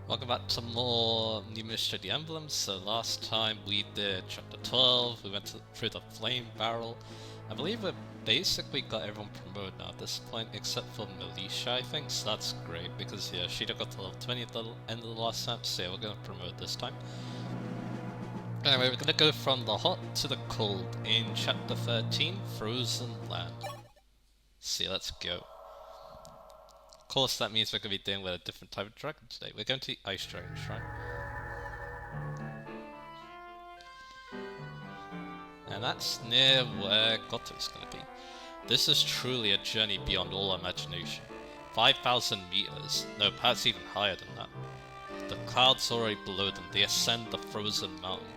Welcome back to more new mystery emblems. So last time we did chapter 12, we went through the flame barrel. I believe we basically got everyone promoted now at this point, except for Militia, I think, so that's great, because yeah, she got to level 20 at the end of the last map, so yeah, we're gonna promote this time. Anyway, we're gonna go from the hot to the cold in chapter 13, Frozen Land. See, let's go. Of course, that means we're going to be dealing with a different type of dragon today. We're going to the Ice Dragon Shrine. And that's near where Goto is going to be. This is truly a journey beyond all imagination. 5,000 meters, no, perhaps even higher than that. The clouds already below them, they ascend the frozen mountain.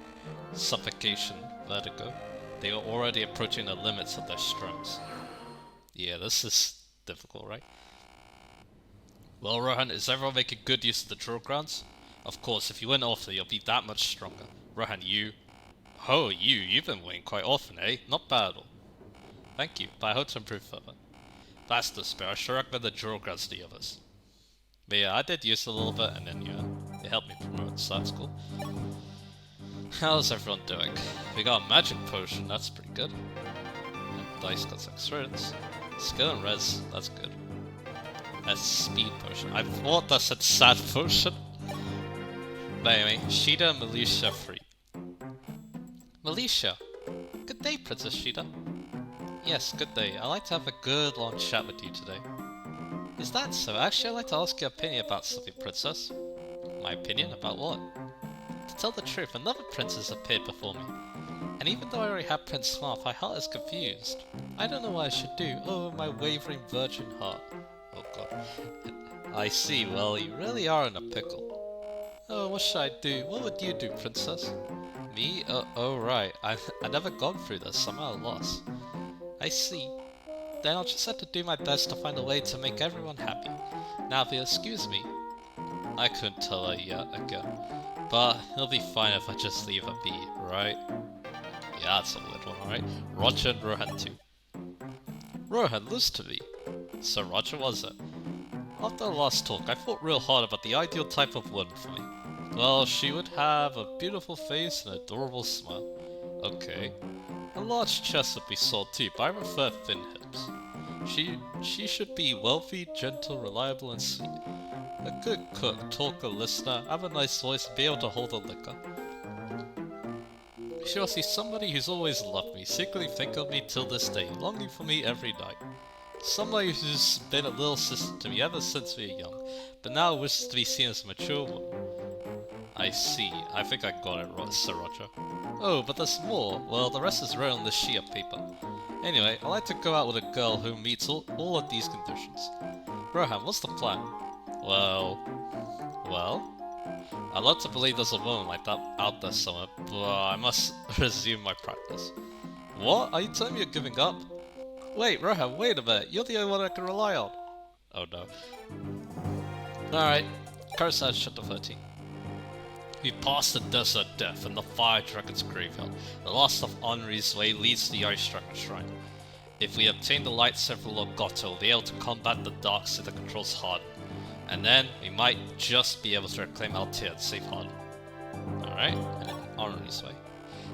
Suffocation, vertigo. They are already approaching the limits of their strengths. Yeah, this is difficult, right? Well, Rohan, is everyone making good use of the drill grounds? Of course, if you win often, you'll be that much stronger. Rohan, you... Oh, you've been winning quite often, eh? Not bad at all. Thank you, but I hope to improve further. That's the spirit. I sure recommend the drill grounds to the others. But yeah, I did use it a little bit, and then yeah, it helped me promote, so that's cool. How's everyone doing? We got a magic potion, that's pretty good. And dice got some experience. Skill and res, that's good. A speed potion. I thought that said sad potion. But anyway, Shida and Militia free. Militia! Good day, Princess Shida. Yes, good day. I'd like to have a good long chat with you today. Is that so? Actually, I'd like to ask your opinion about something, Princess. My opinion? About what? To tell the truth, another princess appeared before me. And even though I already have Prince Smarth, my heart is confused. I don't know what I should do. Oh, my wavering virgin heart. Oh god. I see, well, you really are in a pickle. Oh, what should I do? What would you do, Princess? Me? Oh right. I never gone through this, I'm at a loss. I see. Then I'll just have to do my best to find a way to make everyone happy. Now, if you'll excuse me. I couldn't tell her yet again. But it'll be fine if I just leave her be, right? Yeah, that's a weird one, alright? Roger and Rohan too. Rohan, listen to me. So Roger, was it? After the last talk, I thought real hard about the ideal type of woman for me. Well, she would have a beautiful face and an adorable smile. Okay. A large chest would be sold too, but I prefer thin hips. She should be wealthy, gentle, reliable, and sweet. A good cook, talker, listener, have a nice voice, and be able to hold a liquor. She must be somebody who's always loved me, secretly think of me till this day, longing for me every night. Somebody who's been a little sister to me ever since we were young, but now wishes to be seen as a mature woman. I see. I think I got it, Sir Roger. Oh, but there's more. Well, the rest is written on this sheet of paper. Anyway, I'd like to go out with a girl who meets all of these conditions. Rohan, what's the plan? Well... I'd love to believe there's a woman like that out there somewhere, but I must resume my practice. What? Are you telling me you're giving up? Wait, Rohan, wait a minute. You're the only one I can rely on. Oh no. Alright, Curse chapter 13. We passed the Desert Death and the Fire Dragon's graveyard. The last of Henri's way leads to the Ice Dragon Shrine. If we obtain the Lightsaber Lord Goto, we'll be able to combat the dark side that controls Harden. And then, we might just be able to reclaim Altair and save Harden. Alright, and then Henri's way.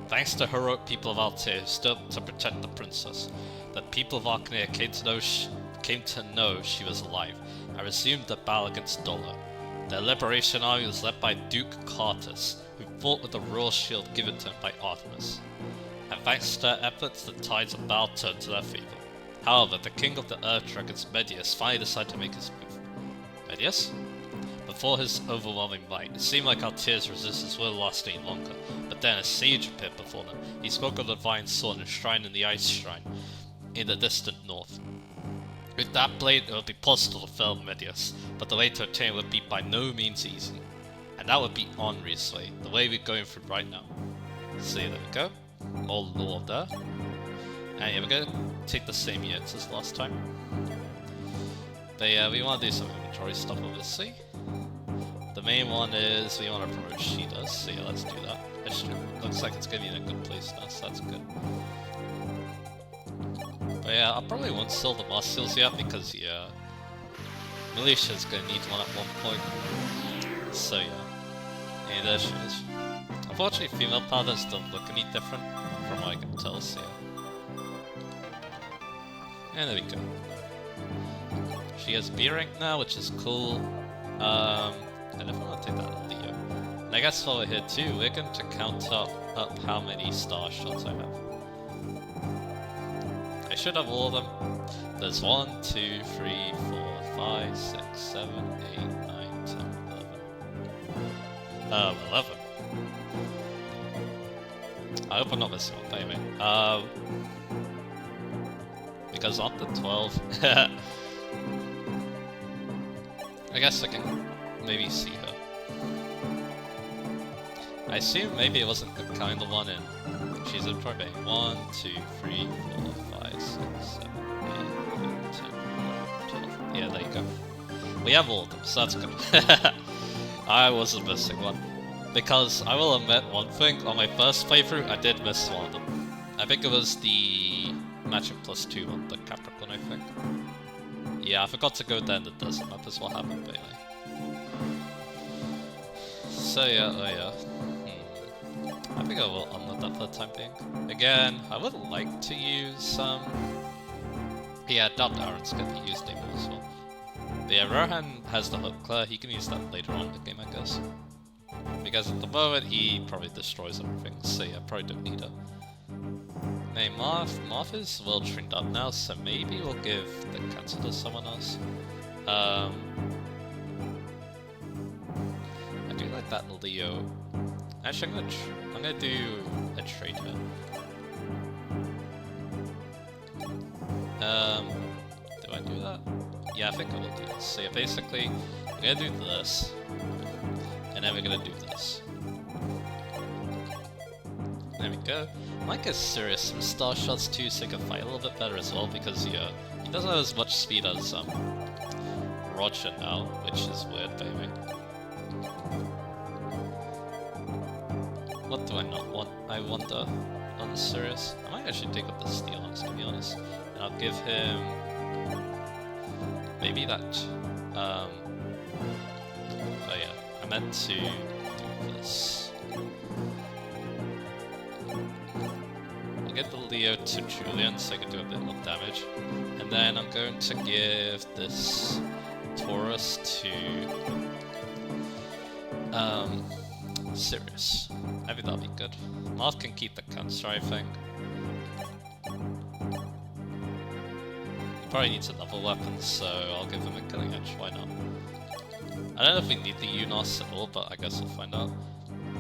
Thanks to heroic people of Altair who stood up to protect the princess, the people of Arcania came to know she was alive, and resumed the battle against Dolo. Their liberation army was led by Duke Cartus, who fought with the royal shield given to him by Artemis. And thanks to their efforts, the tides of battle turned to their favor. However, the king of the Earth Dragons, Medius, finally decided to make his move. Medius? Before his overwhelming might, it seemed like Altair's resistance wouldn't last any longer, but then a sage appeared before them. He spoke of the divine sword enshrined in the Ice Shrine, in the distant north. With that blade, it would be possible to fell Medius, but the way to attain it would be by no means easy. And that would be Henri's way, the way we're going through right now. So there we go. More lore there. And yeah, we're going to take the same units as last time. But yeah, we want to do some inventory stuff, obviously. The main one is we want to promote Shida, so yeah, let's do that. Looks like it's going to be in a good place now, so that's good. But yeah, I probably won't sell the Moss Seals yet because, yeah, Militia's gonna need one at one point. So yeah. Hey, there she is. Unfortunately, female powders don't look any different from what I can tell, so yeah. And there we go. She has B rank now, which is cool. I definitely want to take that Leo. And I guess while we're here too, we're going to count up how many star shots I have. I should have all of them. There's 1, 2, 3, 4, 5, 6, 7, 8, 9, 10, 11. 11. I hope I'm not missing one, anyway. Because after 12, I guess I can maybe see her. I assume maybe it wasn't the kind of one in. She's a trophy. 1, 2, 3, 4, 5, 6, 7, 8, 9, 10, 11, 12. Yeah, there you go. We have all of them, so that's good. I wasn't missing one. Because I will admit one thing, on my first playthrough, I did miss one of them. I think it was the matching +2 one, the Capricorn, I think. Yeah, I forgot to go there in the desert map, is what happened, but anyway. So yeah, oh yeah. I think I will unload that for the time being. Again, I would like to use yeah, I doubt Aaron's going to use Demon as well. But yeah, Rohan has the hook clear, he can use that later on in the game, I guess. Because at the moment, he probably destroys everything, so yeah, probably don't need her. Hey, Marth is well trained up now, so maybe we'll give the cancer to someone else. I do like that Leo. Actually, I'm gonna do a trade here. Do I do that? Yeah, I think I will do this. So yeah, basically, we're gonna do this, and then we're gonna do this. There we go. Might get serious some star shots too, so he can fight a little bit better as well, because yeah, he doesn't have as much speed as Roger now, which is weird, baby. What do I not want? I wonder. Unserious. I might actually take up the steel ones, to be honest, and I'll give him maybe that. Oh yeah, I meant to do this. Get the Leo to Julian so I can do a bit more damage, and then I'm going to give this Taurus to Sirius. I think that'll be good. Marth can keep the cancer, I think. He probably needs another weapon, so I'll give him a killing edge, why not? I don't know if we need the Unos at all, but I guess we'll find out.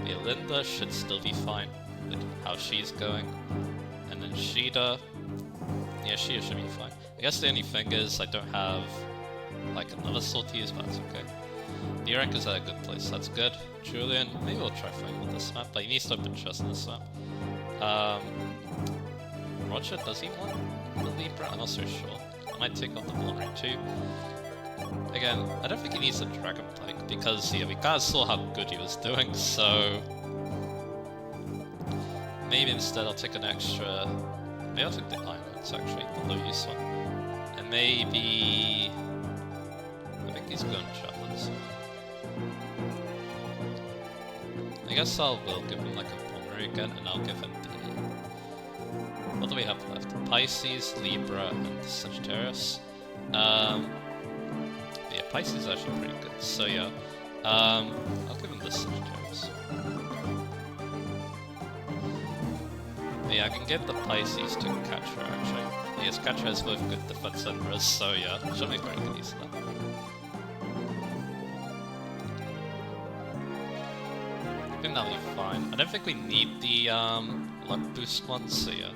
Yeah, Linda should still be fine with how she's going. And then Sheeta, yeah, Sheeta should be fine. I guess the only thing is I don't have like another sword to use, but that's okay. The rank is at a good place, that's good. Julian, maybe we'll try fighting with this map, but he needs to open chest in this map. Roger, does he want the Libra? I'm not so sure. I might take off the Vulnerary too. Again, I don't think he needs a Dragon Pike, because yeah, we kinda saw how good he was doing, so maybe instead I'll take an extra. Maybe I'll take the Iron Axe actually, the low use one. And maybe I think he's going Chaplains. I guess will give him like a Vulnerary again, and I'll give him the. What do we have left? Pisces, Libra, and Sagittarius. Yeah, Pisces is actually pretty good. So yeah, I'll give him the Sagittarius. Yeah, I can get the Pisces to Katra actually. Yes, Katra has both good defense and res, so yeah, should be very good use of that. I think that'll be fine. I don't think we need the luck boost one, so yeah.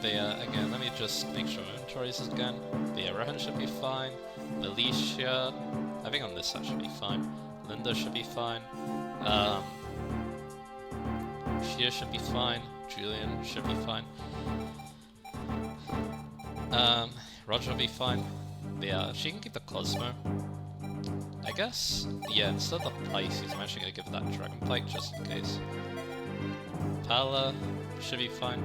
But yeah, again, let me just make sure my inventory is again. But yeah, Rohan should be fine. Alicia, I think on this side should be fine. Linda should be fine. Shia should be fine. Julian should be fine. Roger will be fine. But yeah, she can keep the Cosmo. I guess, yeah, instead of the Pisces, I'm actually gonna give that Dragon Pike just in case. Pala should be fine.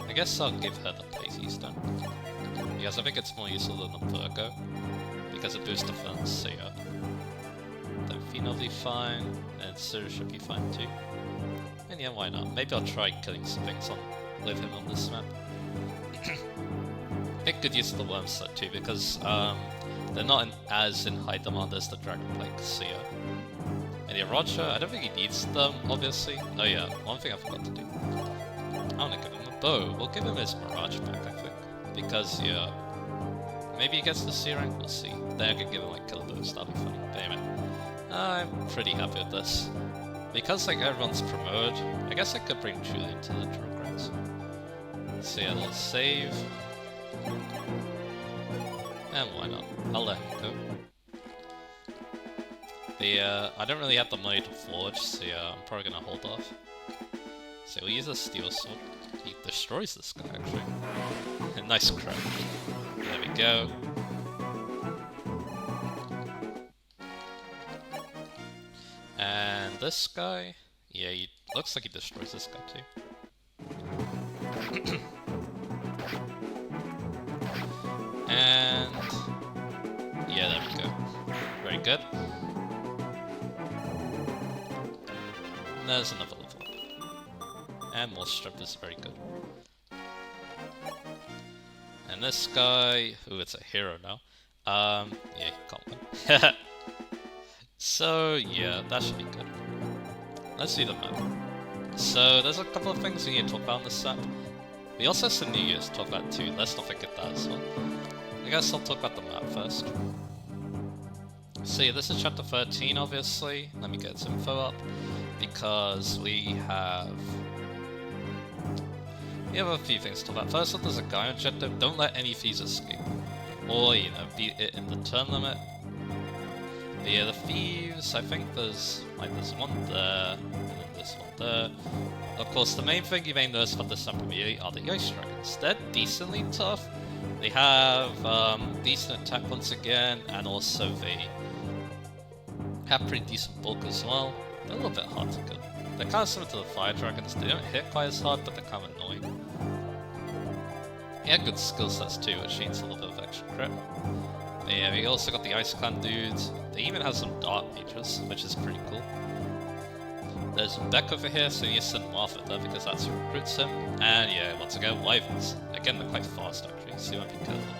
I guess I'll give her the Pisces then, because I think it's more useful than the Virgo. as a boost defense, so yeah. Then Phoenix will be fine, and Sir should be fine too. And yeah, why not? Maybe I'll try killing some things with him on this map. Make good use of the worm set too, because they're not as in high demand as the Dragon Plague, so yeah. And yeah, Roger, I don't think he needs them, obviously. Oh yeah, one thing I forgot to do. I wanna give him a bow. We'll give him his Mirage back, I think. Because, yeah, maybe he gets the C rank, we'll see. Then I can give him like killer boost, that'll be funny. But anyway, I'm pretty happy with this. Because like everyone's promoted, I guess I could bring Julian to the Drill Grounds. So yeah, let's save. And why not? I'll let him go. I don't really have the money to forge, so yeah, I'm probably gonna hold off. So we'll use a steel sword. He destroys this guy, actually. A nice crit. There we go. And this guy, yeah, he looks like he destroys this guy too. And yeah, there we go. Very good. And there's another level up. And more strip is very good. And this guy, ooh, it's a hero now. Yeah, he can't win. So yeah, that should be good. Let's see the map. So there's a couple of things we need to talk about in this map. We also have some New Year's to talk about too, let's not forget that as well. I guess I'll talk about the map first. So yeah, this is chapter 13 obviously. Let me get its info up. Because we have a few things to talk about. First off, there's a guy objective. Don't let any thieves escape. Or, you know, beat it in the turn limit. But yeah, the thieves, I think there's one there, and then this one there. Of course, the main thing you may notice about this map immediately are the Ice Dragons. They're decently tough. They have decent attack once again, and also they have pretty decent bulk as well. They're a little bit hard to kill. They're kind of similar to the Fire Dragons. They don't hit quite as hard, but they're kind of annoying. He had good skill sets too, which needs a little bit of extra crit. But yeah, we also got the Ice Clan dudes. They even have some Dark Mages, which is pretty cool. There's Beck over here, so you send Martha there because that's who recruits him. And yeah, once again, Wyverns. Again, they're quite fast actually, so you might be careful.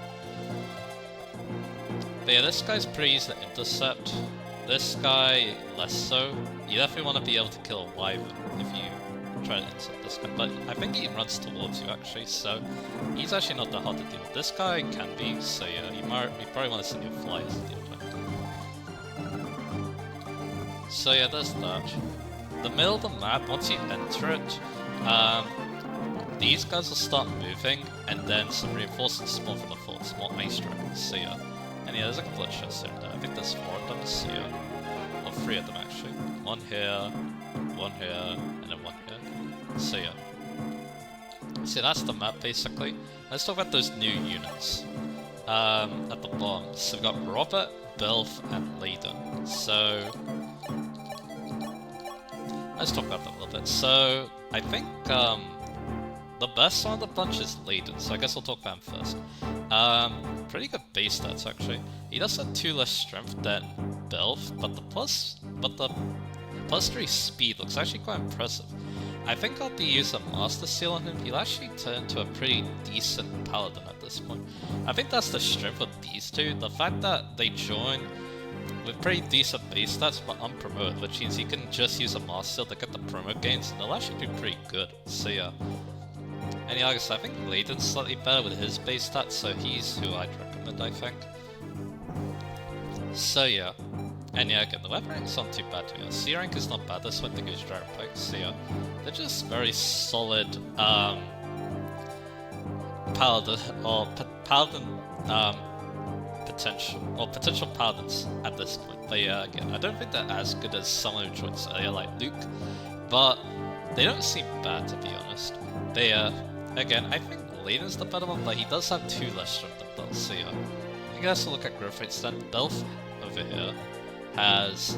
But yeah, this guy's pretty easy to intercept. This guy, less so. You definitely want to be able to kill a Wyvern if you try to intercept this guy. But I think he runs towards you actually, so he's actually not that hard to deal with. This guy can be, so yeah, you probably want to send your flyers to deal with him. So yeah, there's that. The middle of the map, once you enter it, these guys will start moving, and then some reinforcements spawn from the forts, more ice dragons, so yeah. And yeah, there's a couple of chests here and there. I think there's 4 of them, so yeah. Or 3 of them actually. One here, and then one here. So yeah. So that's the map basically. Let's talk about those new units. At the bottom. So we've got Robert, Belf, and Leyden. So let's talk about them a little bit. So I think the best one of the bunch is Leyden, so I guess I'll talk about him first. Pretty good base stats actually. He does have 2 less strength than Belf, but the plus 3 speed looks actually quite impressive. I think I'll use a Master Seal on him. He'll actually turn into a pretty decent Paladin at this point. I think that's the strength of these two. The fact that they join with pretty decent base stats but unpromoted, which means he can just use a Master Seal to get the promo gains, and they'll actually do pretty good. So yeah. And yeah, like I said, I think Leyden's slightly better with his base stats, so he's who I'd recommend, I think. So yeah. And yeah, again, the weapon rank's not too bad to be honest. C rank is not bad, this one because Dragon Pikes, so yeah. They're just very solid, Paladin, or Paladin, potential Paladins at this point. But yeah, again, I don't think they're as good as someone who joins earlier, like Luke, but they don't seem bad to be honest. They, again, I think Leyden's the better one, but he does have 2 less strength than Belf, so yeah. I guess we'll look at growth rates then. Belf over here has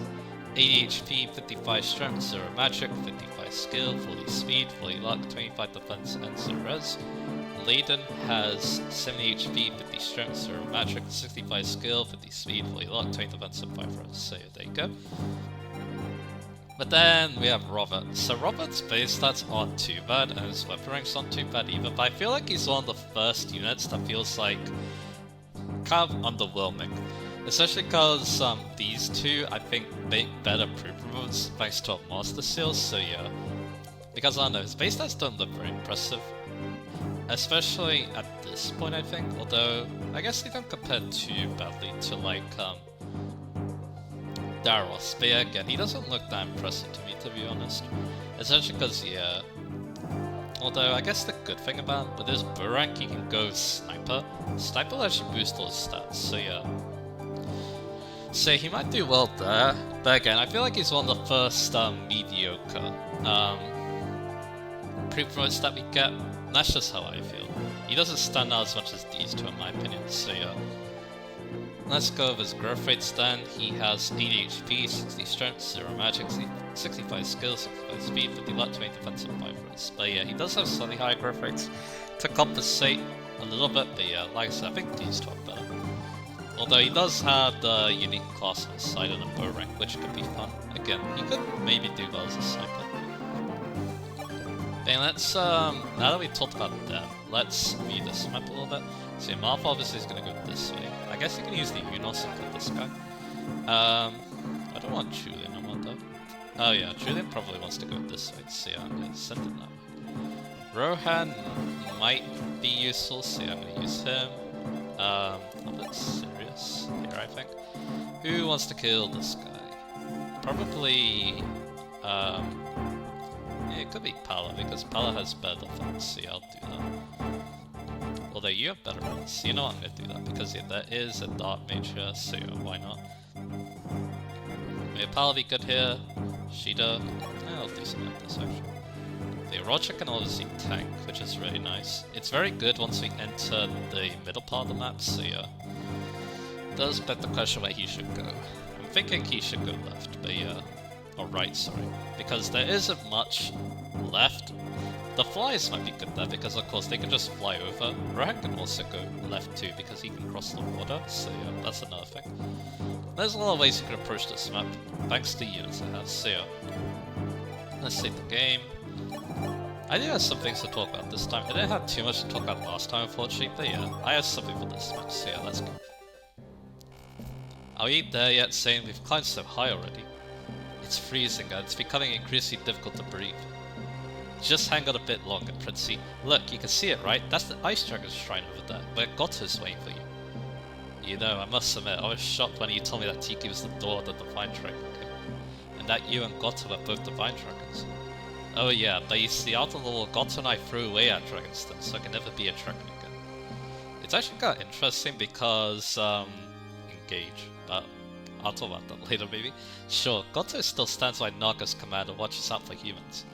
80 HP, 55 strength, 0 magic, 55 skill, 40 speed, 40 luck, 25 defense, and 0 res. Laden has 70 HP, 50 strength, 0 magic, 65 skill, 50 speed, 40 luck, 20 defense, and 5 rose. So there you go. But then we have Robert. So Robert's base stats aren't too bad, and his weapon ranks aren't too bad either, but I feel like he's one of the first units that feels like kind of underwhelming. Especially because these two, I think, make better pre-promotes thanks to Master Seals, so yeah. Because I don't know, his base stats don't look very impressive. Especially at this point, I think, although I guess they don't compare too badly to like Daros, but yeah, again, he doesn't look that impressive to me, to be honest. Especially because, yeah, although I guess the good thing about him, with his bow rank, he can go Sniper. Sniper will actually boost all his stats, so yeah. So he might do well there, but again, I feel like he's one of the first mediocre pre-promotes that we get. That's just how I feel. He doesn't stand out as much as these two in my opinion, so yeah. Let's go with his growth rates then. He has 80 HP, 60 strength, 0 magic, 65 skill, 65 speed, 50 luck, 20 defense, and 5 rose. But yeah, he does have slightly higher growth rates to compensate a little bit, but yeah, like I said, I think these two are better. Although he does have the unique class on his side and a bow rank, which could be fun. Again, he could maybe do well as a sniper. Then let's, now that we talked about them, let's view this map a little bit. So Marth obviously is going to go this way. I guess you can use the Unos and kill this guy. I don't want Julian, I want though. Oh yeah, Julian probably wants to go this way, so yeah, I'm going to send him that way. Rohan might be useful, so yeah, I'm going to use him. I'm a bit serious here, I think. Who wants to kill this guy? Probably, yeah, it could be Pala, because Pala has better defense, so yeah, I'll do that. Although you have better runs, you know I'm gonna do that, because yeah, there is a Dark Mage here, so yeah, why not? Yeah, Pala be good here, Shida, I'll do something like this actually. The Roger can obviously tank, which is really nice. It's very good once we enter the middle part of the map, so yeah. Does beg the question where he should go. I'm thinking he should go left, but yeah. Or right, sorry. Because there isn't much left. The flies might be good there, because of course they can just fly over. Rohan can also go left too, because he can cross the water, so yeah, that's another thing. There's a lot of ways you can approach this map, thanks to units it has, so yeah. Let's save the game. I do have some things to talk about this time. I didn't have too much to talk about last time, unfortunately, but yeah, I have something for this match, so yeah, let's go. Are we there yet, saying we've climbed so high already? It's freezing and it's becoming increasingly difficult to breathe. Just hang on a bit longer, Princey. Look, you can see it, right? That's the Ice Dragon's shrine over there, where Goto's waiting for you. You know, I must admit, I was shocked when you told me that Tiki was the door of the Divine Dragon came, and that you and Goto were both Divine Dragons. Oh yeah, but you see, after all, Goto and I threw away our dragons then, so I can never be a dragon again. It's actually kind of interesting because, engage, but I'll talk about that later maybe. Sure, Goto still stands by Naga's command and watches out for humans.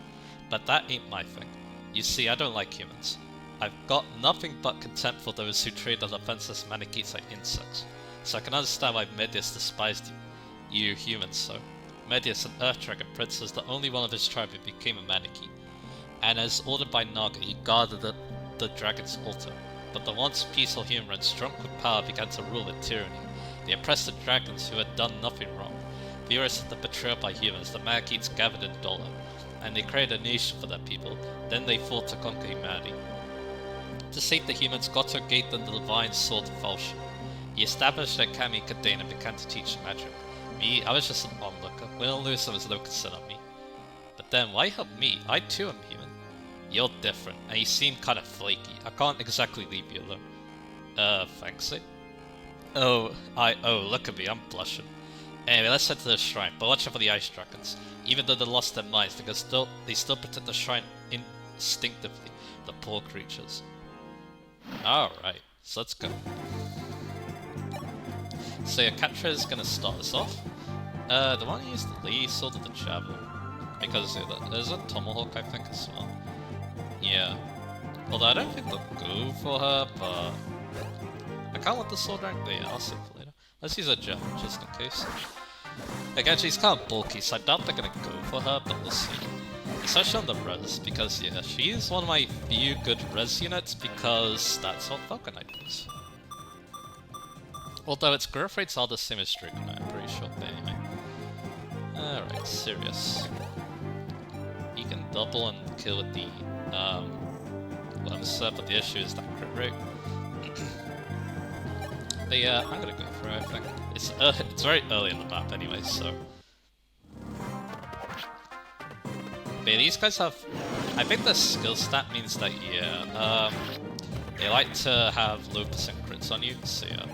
But that ain't my thing. You see, I don't like humans. I've got nothing but contempt for those who treat the defenseless mannequins like insects. So I can understand why Medius despised you humans so. Medius, an Earth Dragon Prince, was the only one of his tribe who became a mannequin. And as ordered by Naga, he guarded the dragon's altar. But the once peaceful humans, drunk with power, began to rule with tyranny. They oppressed the dragons who had done nothing wrong. Furious at the betrayal by humans, the mannequins gathered in Dola, and they created a nation for their people. Then they fought to conquer humanity. To save the humans, Goto gave them the divine sword of Falchion. He established their Kami Kadane and began to teach magic. Me, I was just an onlooker. Winning Lucifer was no concern of me. But then, why help me? I too am human. You're different, and you seem kind of flaky. I can't exactly leave you alone. Thanks, eh? Oh, look at me, I'm blushing. Anyway, let's head to the shrine, but watch out for the ice dragons. Even though they lost their minds, they still protect the shrine instinctively. The poor creatures. Alright, so let's go. So yeah, Catra is gonna start us off. The one who used the Lee sword of the javelin. Because there's a tomahawk, I think, as well. Yeah. Although I don't think they'll go for her, but I can't want the sword rank, but yeah, I'll save for later. Let's use a javelin just in case. Again, she's kind of bulky, so I doubt they're gonna go for her, but we'll see. Especially on the res, because yeah, she's one of my few good res units because that's what Falcon Knight is. Although its growth rates are the same as Dragon Knight, I'm pretty sure, but anyway. Alright, Sirius. He can double and kill with the Lemsa, but the issue is that crit rate. But yeah, I'm gonna go for it, I think. It's very early in the map anyway, so... But yeah, these guys have... I think the skill stat means that, yeah, they like to have low percent crits on you, so yeah.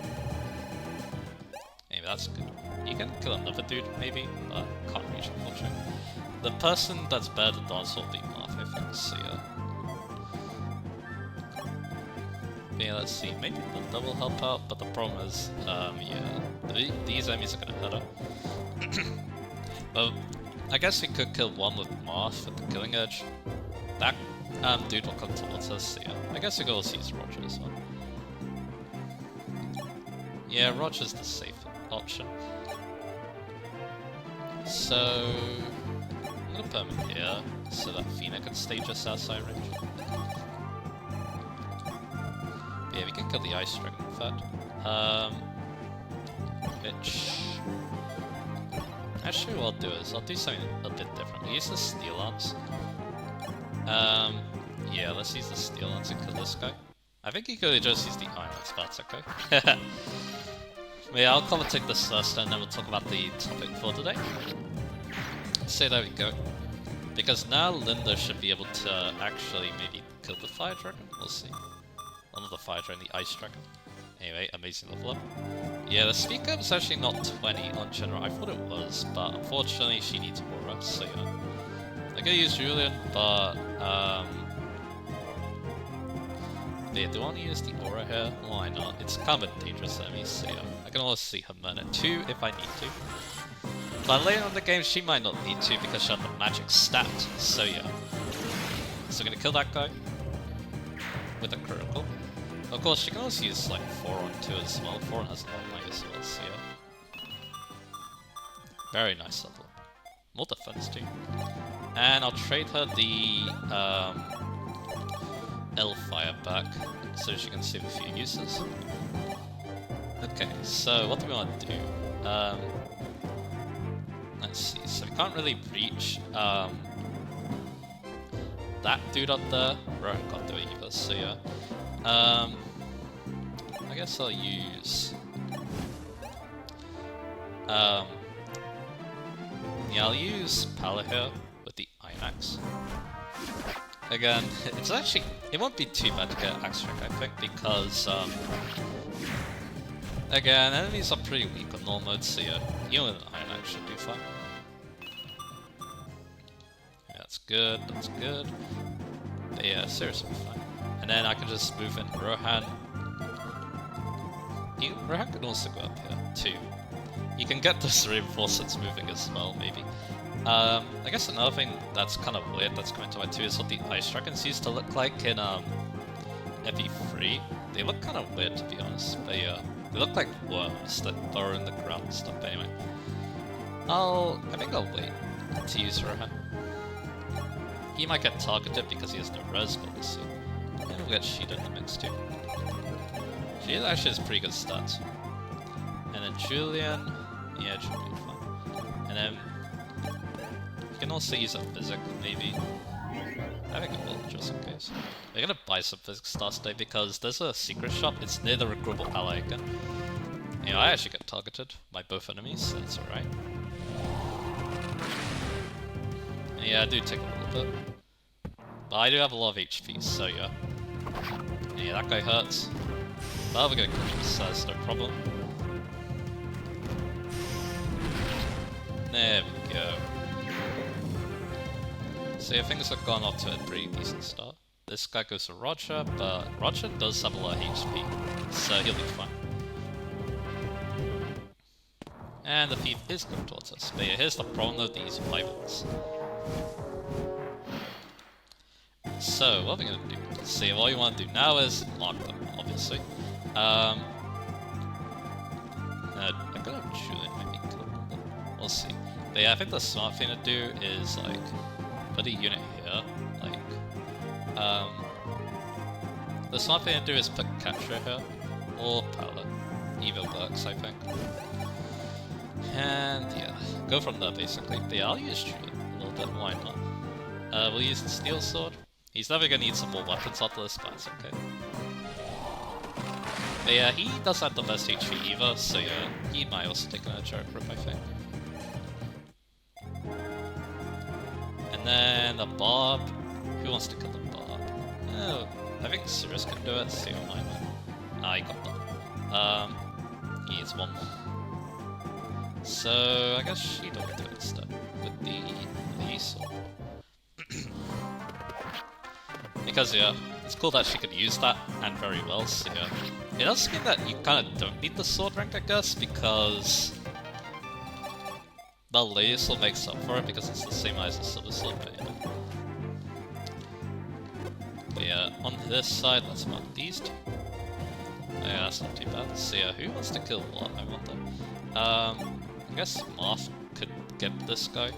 Maybe that's good. You can kill another dude, maybe, but can't reach, unfortunately. The person that's better does will be Marth, I think, so yeah. Yeah, let's see, maybe Linda will help out, but the problem is, yeah, these enemies are gonna hurt her. But I guess we could kill one with Marth at the killing edge. That dude will come towards us, so yeah. I guess we could also use Roger as well. Yeah, Roger's the safe option. So... I'm gonna put him here, so that Fina can stay just outside range. Yeah, we can kill the Ice Dragon, in fact. Which... Actually, what I'll do is, I'll do something a bit different. We'll use the Steel Arms. Yeah, let's use the Steel Arms to kill this guy. I think he could just use the Iron Arms, but that's okay. But yeah, I'll commentate this first, and then we'll talk about the topic for today. So there we go. Because now Linda should be able to actually maybe kill the Fire Dragon. We'll see. Well, not the Fire Dragon, the Ice Dragon. Anyway, amazing level up. Yeah, the speed up is actually not 20 on General. I thought it was, but unfortunately she needs Aura, so yeah. I could use Julian, but yeah, do I want to use the Aura here? Why not? It's kind of a dangerous enemy, so yeah. I can always see her burn it too if I need to. But later on in the game she might not need to because she has the magic stat, so yeah. So we're gonna kill that guy with a critical. Of course, she can also use like 4 on 2 as well. 4 has a lot of might as well, so yeah. Very nice level. More defense too. And I'll trade her the L-Fire back so she can save a few uses. Okay, so what do we want to do? Let's see, so we can't really reach that dude up there. Right, can't do it either, so yeah. I guess I'll use... yeah, I'll use Pala here with the Iron Axe. Again, it's actually... it won't be too bad to get Axe Strike, I think, because, again, enemies are pretty weak on normal mode, so yeah, even with an Iron Axe should do fine. Yeah, that's good, that's good. But yeah, seriously fine. And then I can just move in Rohan. Rohan can also go up here, too. You can get those reinforcements moving as well, maybe. I guess another thing that's kind of weird that's coming to mind too is what the Ice Dragons used to look like in FE3. They look kind of weird, to be honest. They look like worms that burrow in the ground and stuff. But anyway, I think I'll wait to use Rohan. He might get targeted because he has no res, but we'll see. And we'll get Sheeta in the mix too. She actually has pretty good stats. And then Julian, yeah, Julian fine. And then you can also use a physic, maybe. I think I will, just in case. We're gonna buy some physic stars today because there's a secret shop. It's near the recruitable ally again. You know, I actually get targeted by both enemies, so that's alright. Yeah, I do take a little bit. But I do have a lot of HP, so yeah. Yeah, that guy hurts. But we're gonna kill him, so that's no problem. There we go. So yeah, things have gone off to a pretty decent start. This guy goes to Roger, but Roger does have a lot of HP, so he'll be fine. And the thief is coming towards us. But yeah, here's the problem with these rivals. So, what are we gonna do? See, what you want to do now is lock them, obviously. I'm gonna Julian maybe kill them. We'll see. But yeah, I think the smart thing to do is like put a unit here, like, the smart thing to do is put Catcher here, or Paula. Either works, I think. And yeah, go from there basically. But yeah, I'll use Druid a little bit, why not? We'll use the Steel Sword. He's never gonna need some more weapons after this, but it's okay. But yeah, he doesn't have the best HP either, so yeah, he might also take another Jarrett Grip, I think. And then a Bob. Who wants to kill the Bob? Oh, I think Sirius can do it, so why not? Ah, he got that. He needs one more. So I guess she don't do it instead with the sword. Because yeah, it's cool that she could use that and very well, so yeah. It does mean that you kinda don't need the sword rank, I guess, because the laser sword makes up for it because it's the same as the silver sword, but yeah. But yeah, on this side, let's mark these two. Oh, yeah, that's not too bad. So yeah, who wants to kill what, I wonder? I guess Marth could get this guy.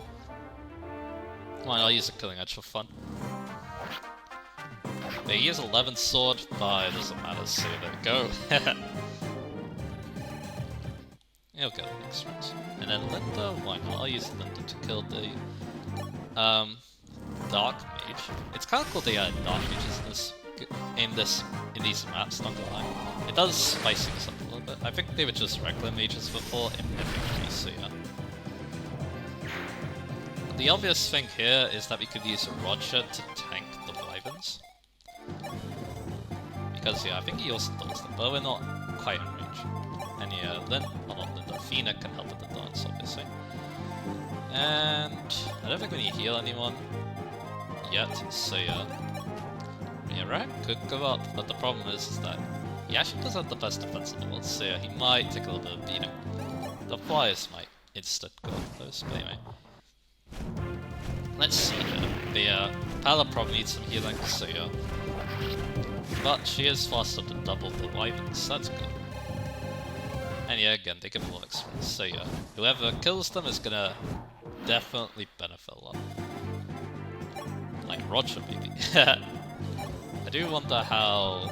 Fine, I'll use a Killing Edge for fun. But he has 11 sword, but it doesn't matter, so there we go. He'll get the next round. And then Linda, why not? I'll use Linda to kill the Dark Mage. It's kind of cool they add Dark Mages in these maps, not gonna lie. It does spice things up a little bit. I think they were just regular mages before in FFG, so yeah. The obvious thing here is that we could use Roger to tank the Wyverns. Because yeah, I think he also does them, but we're not quite in range. And yeah, then Athena can help with the dance, obviously. And I don't think we need to heal anyone yet, so yeah. Yeah, Rat could go up, but the problem is that he actually doesn't have the best defense in the world, so yeah, he might take a little bit of beating. The Flyers might instead go up those, but anyway. Let's see here. But yeah, Pala probably needs some healing, so yeah. But she is faster to double the Wyverns, so that's good. And yeah, again, they give a lot of experience, so yeah. Whoever kills them is gonna definitely benefit a lot. Like Roger, maybe. I do wonder how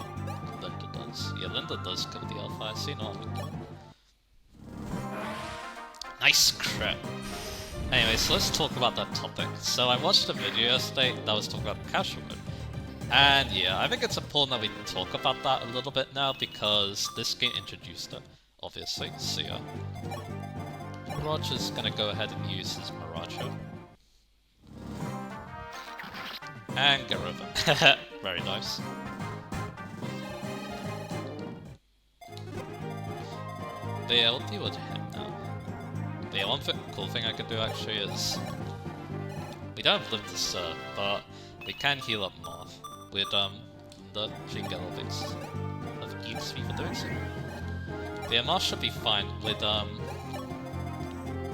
Linda does. Yeah, Linda does kill the Alpha, I see not Linda. Nice crit! Anyway, so let's talk about that topic. So I watched a video yesterday that was talking about casual mode. And yeah, I think it's important that we talk about that a little bit now because this game introduced it, obviously. So yeah. Roger's gonna go ahead and use his Miraggio. And get rid of it. Very nice. But yeah, we'll deal with him now. But yeah, one cool thing I could do actually is... We don't have Live to Serve, but we can heal up Marth with the Jingel Vix of EXP for doing so. But yeah, Marth should be fine with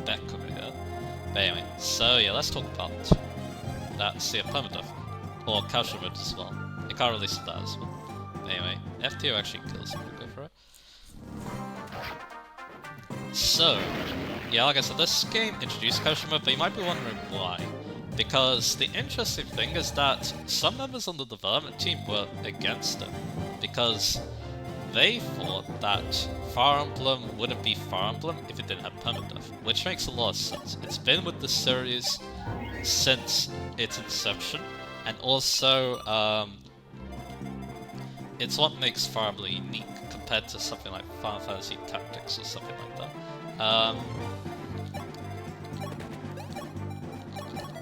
Beck over here. But anyway, so yeah, let's talk about that. See a permadeath. Or casual mode as well. It can't release that as well. But anyway, F2 actually kills him, we'll go for it. So, yeah, like I said, this game introduced casual mode, but you might be wondering why. Because the interesting thing is that some members on the development team were against it. Because they thought that Fire Emblem wouldn't be Fire Emblem if it didn't have permadeath. Which makes a lot of sense. It's been with the series since its inception. And also, it's what makes Fire Emblem unique compared to something like Final Fantasy Tactics or something like that.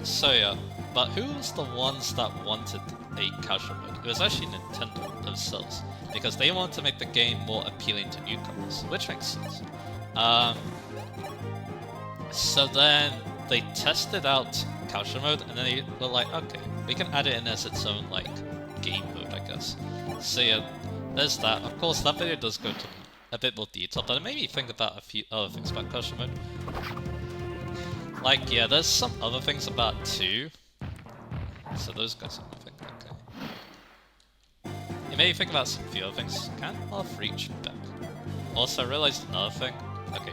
So yeah, but who was the ones that wanted a casual mode? It was actually Nintendo themselves, because they wanted to make the game more appealing to newcomers, which makes sense. So then they tested out casual mode, and then they were like, okay, we can add it in as its own, like, game mode, I guess. So yeah, there's that. Of course, that video does go into a bit more detail, but it made me think about a few other things about casual mode. Like, yeah, there's some other things about it too. So those guys are moving, okay. It made me think about some few other things. Can Marth reach back? Also, I realized another thing. Okay,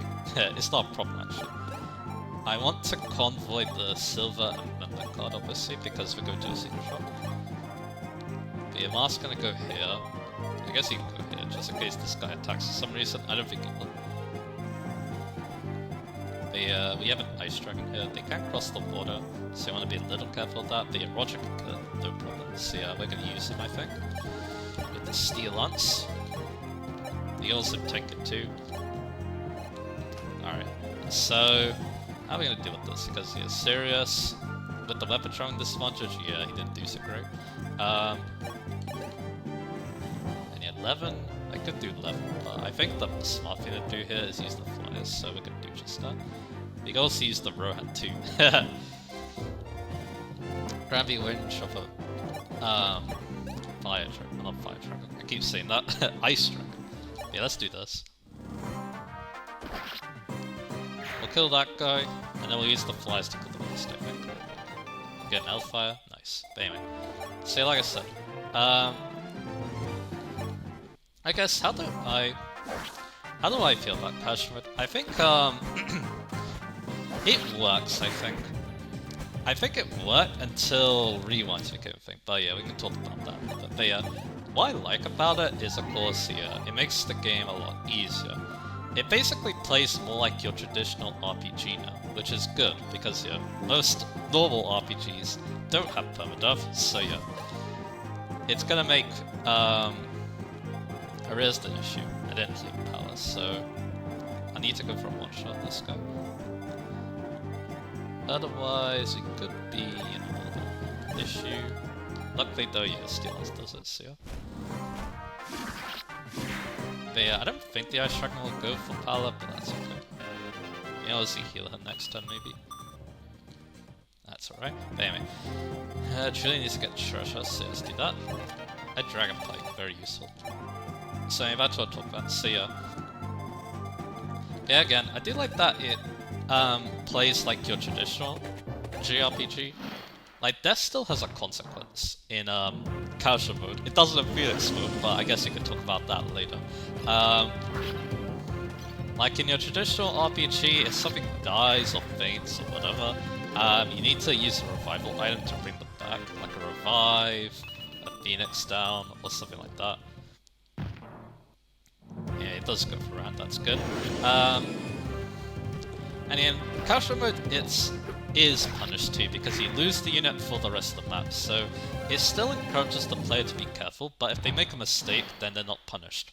it's not a problem actually. I want to convoy the silver and then the card, obviously, because we're going to a secret shop. The Amar's gonna go here. I guess he can go here, just in case this guy attacks for some reason. I don't think he will. We have an ice dragon here. They can't cross the water, so you want to be a little careful of that. The Roger can kill it, no problem. So yeah, we're gonna use him, I think. With the steel lance. He also take it too. Alright, so how are we gonna deal with this? Because he is serious. With the weapon throwing disadvantage, yeah, he didn't do so great. And he had 11. I could do 11, but I think the smart thing to do here is use the flyers, so we're gonna do just that. We can also use the Rohan too. Gravity Winch of a fire dragon, not fire dragon. I keep saying that. Ice dragon. Yeah, let's do this. We'll kill that guy, and then we'll use the flies to kill the rest, I think. Get an Hellfire, nice. But anyway, so like I said, I guess how do I feel about Cash Mode? I think it works. I think it worked until Rewind became a thing. But yeah, we can talk about that a little bit. But yeah, what I like about it is, of course, yeah, it makes the game a lot easier. It basically plays more like your traditional RPG now, which is good, because yeah, most normal RPGs don't have permadeath, so yeah. It's gonna make Arrears an issue. I didn't keep Palace, so I need to go for a one-shot this guy. Otherwise, it could be a little bit of an issue. Luckily though, yeah, Steelers does it, so yeah. But yeah, I don't think the Ice Dragon will go for Pala, but that's okay. You know, I'll see heal her next turn, maybe. That's alright. But anyway, Julie needs to get treasure, so let's do that. A Dragon Pike, very useful. So that's what I'll talk about. So yeah. Yeah, again, I do like that it plays like your traditional JRPG. Like, death still has a consequence in casual mode. It doesn't in Phoenix mode, but I guess you can talk about that later. Like in your traditional RPG, if something dies or faints or whatever, you need to use a revival item to bring them back, like a revive, a phoenix down, or something like that. Yeah, it does go for round, that's good. And in casual mode, is punished too, because you lose the unit for the rest of the map, so it still encourages the player to be careful, but if they make a mistake, then they're not punished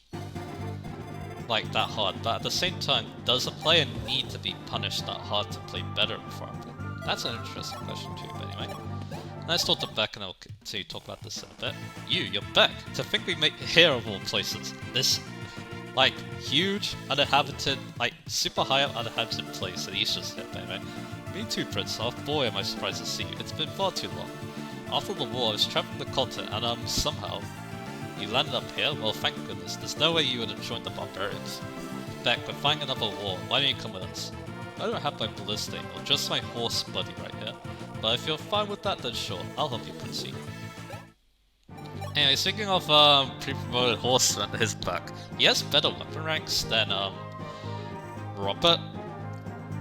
like that hard. But at the same time, does a player need to be punished that hard to play better, for example? That's an interesting question too, but anyway. Let's talk to Beck and I'll to talk about this in a bit. You're Beck! To think we make here of all places. This, like, huge, uninhabited, like, super high up uninhabited place that he's just hit, anyway. Me too, Prince. Boy, am I surprised to see you. It's been far too long. After the war, I was trapped in the continent, and somehow you landed up here? Well, thank goodness. There's no way you would have joined the barbarians. Beck, we're fighting another war. Why don't you come with us? I don't have my ballista or just my horse buddy right here. But if you're fine with that, then sure. I'll help you, Princey. Anyway, speaking of pre-promoted horseman, his back. He has better weapon ranks than Robert,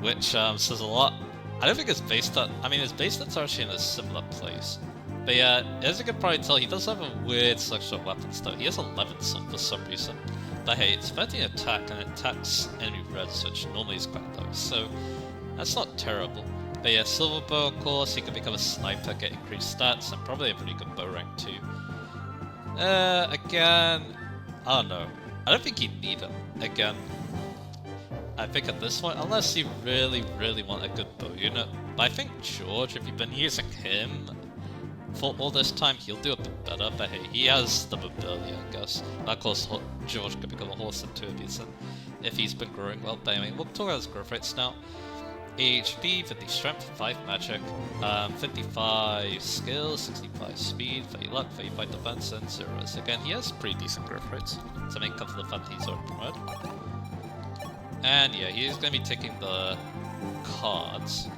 which says a lot. I don't think his base stat. I mean, his base stats are actually in a similar place. But yeah, as you can probably tell, he does have a weird selection of weapons though. He has 11 for some reason. But hey, it's 13 attack and it attacks enemy reds, which normally is quite low. So that's not terrible. But yeah, silver bow, of course, he can become a sniper, get increased stats, and probably a pretty good bow rank too. Again, I don't know. I don't think he'd need it. Again, I think at this point, unless you really, really want a good bow unit. But I think George, if you've been using him for all this time, he'll do a bit better. But hey, he has the mobility, I guess. And of course, George could become a horse in 2 of these if he's been growing well. But anyway, we'll talk about his growth rates now. HP, 50 strength, 5 magic, 55 skill, 65 speed, 30 luck, 35 defense, and 0 risk. Again, he has pretty decent growth rates, so make up for the fact that he's already promoted. And yeah, he's going to be taking the cards.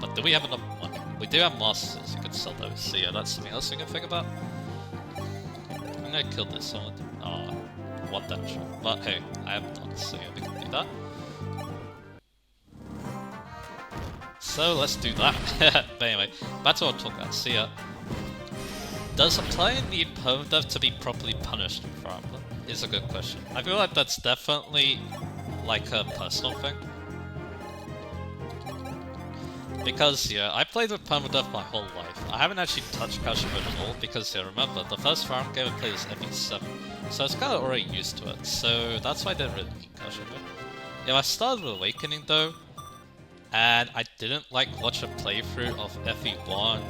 But do we have enough money? We do have masters, you can sell those, so yeah, that's something else we can think about. I'm going to kill this one. One damage. But hey, I have none, so yeah, we can do that. so let's do that. But anyway, back to what we're talking about. See ya. Does a player need permadeath to be properly punished in Fire Emblem? Is a good question. I feel like that's definitely like a personal thing. Because, yeah, I played with permadeath my whole life. I haven't actually touched casual mode at all because, yeah, remember, the first Fire Emblem game I played was FE7. So I was kind of already used to it, so that's why I didn't really need casual mode. Yeah, I started with Awakening though, and I didn't like watch a playthrough of FE1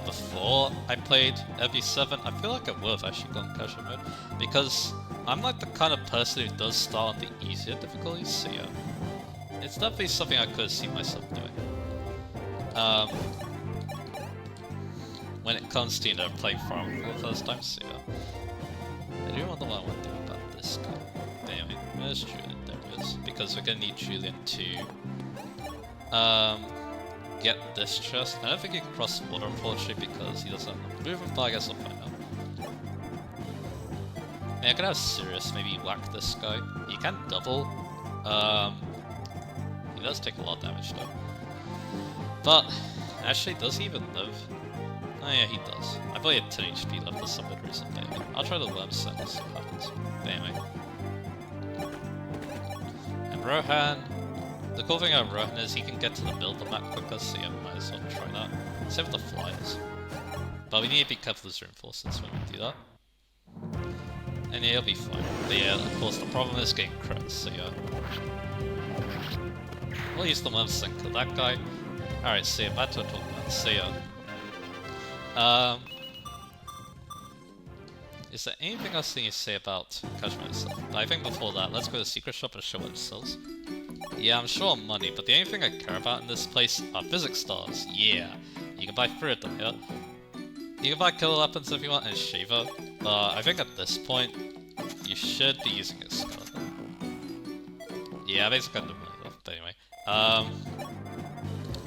before I played FE7. I feel like I would have actually gone casual mode, because I'm like the kind of person who does start on the easier difficulties, so yeah. It's definitely something I could see myself doing. When it comes to, you know, playing Fire Emblem for the first time, so yeah. I do wonder what I want to do about this guy. Anyway, where's Julian? There it is. Because we're gonna need Julian to get this chest. I don't think he can cross the water, unfortunately, because he doesn't have enough movement, but I guess I'll find out. I mean, I could have Sirius maybe whack this guy. He can double. He does take a lot of damage though. But, actually, does he even live? Oh yeah, he does. I thought he had 10 HP left for some good reason. Anyway, I'll try the worm set and see what happens. But anyway. And Rohan. The cool thing about Rohan is he can get to the middle of the map quicker, so yeah, might as well try that. Same with the flyers. But we need to be careful with reinforcements when we do that. And yeah, he'll be fine. But yeah, of course, the problem is getting crits, so yeah. We'll use the worm set to that guy. Alright, so yeah, back to what we're talking about. So yeah. Is there anything else you need to say about Kashmir itself? I think before that, let's go to the secret shop and show what it sells. Yeah, I'm sure on money, but the only thing I care about in this place are physics stars. Yeah, you can buy 3 of them here. You can buy killer weapons if you want and Shiva, but I think at this point, you should be using a scar. Yeah, basically got the money left, but anyway.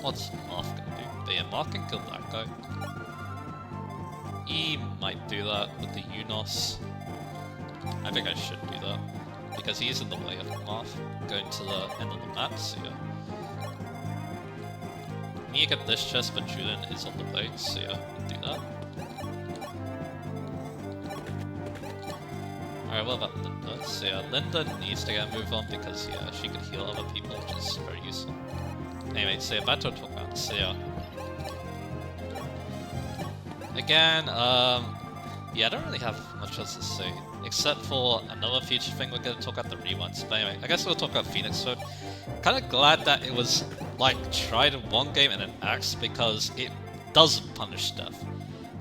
What's Marth gonna do? But yeah, Marth can kill that guy. He might do that with the Unos. I think I should do that, because he's in the way of Marth going to the end of the map, so yeah. I need to get this chest, but Julian is on the way, so yeah, do that. Alright, what about Linda? So yeah, Linda needs to get a move on because yeah, she could heal other people, which is very useful. Anyway, so yeah, back to what we're talking about. So yeah. Again, yeah, I don't really have much else to say, except for another future thing we're going to talk about, the rewinds. But anyway, I guess we'll talk about Phoenix Mode. Kind of glad that it was, like, tried in one game and then axed, because it doesn't punish death.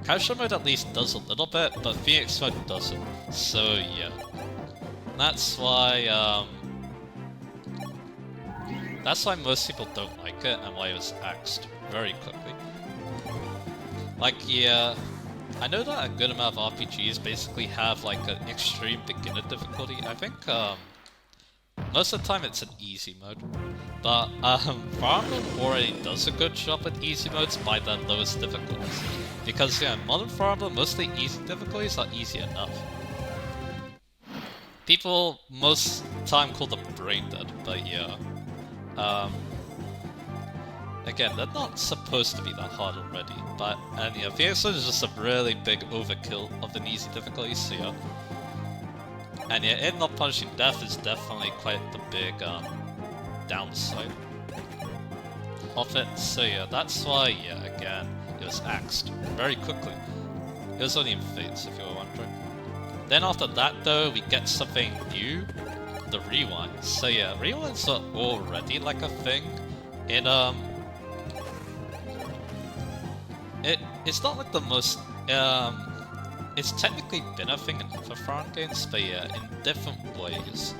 Casual Mode at least does a little bit, but Phoenix Mode doesn't. So, yeah. That's why, that's why most people don't like it, and why it was axed very quickly. Like, yeah, I know that a good amount of RPGs basically have, like, an extreme beginner difficulty. I think, most of the time it's an easy mode. But, Fire Emblem already does a good job with easy modes by the lowest difficulties. Because, yeah, in Modern Fire Emblem, most of the easy difficulties are easy enough. People most time call them brain dead, but yeah. Again, they're not supposed to be that hard already, but, and yeah, Phoenix Mode is just a really big overkill of an easy difficulty, so yeah. And yeah, it not punishing death is definitely quite the big, downside of it, so yeah, that's why, yeah, again, it was axed very quickly. It was only in Fates, if you were wondering. Then after that, though, we get something new, the rewinds. So yeah, rewinds are already like a thing in, it's not like the most, it's technically been a thing in other Fire Emblem games, but yeah, in different ways.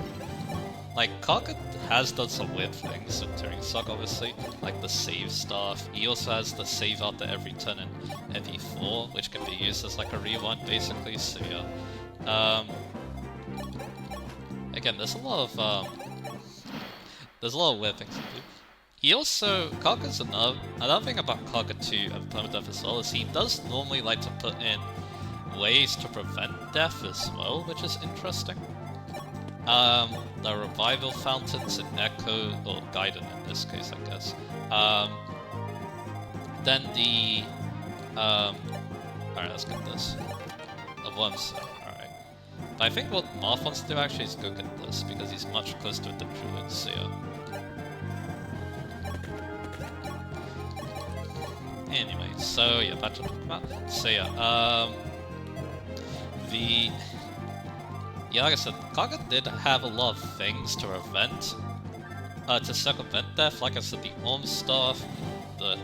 Like, Karga has done some weird things in Turing Saga, obviously, like the save stuff. He also has the save after every turn in FE4, which can be used as like a rewind, basically, so yeah. Again, there's a lot of weird things to do. He also, Karga's another thing about Karga 2 and permadeath as well, is he does normally like to put in ways to prevent death as well, which is interesting. The revival fountains in Echo, or Gaiden in this case, I guess. then the alright, let's get this. Of what I'm saying, alright. But I think what Marth wants to do actually is go get this, because he's much closer to it than Druid, so yeah. Anyway, so yeah, back to the map. So yeah, yeah, like I said, Kaga did have a lot of things to prevent, to circumvent death. Like I said, the Orm stuff, the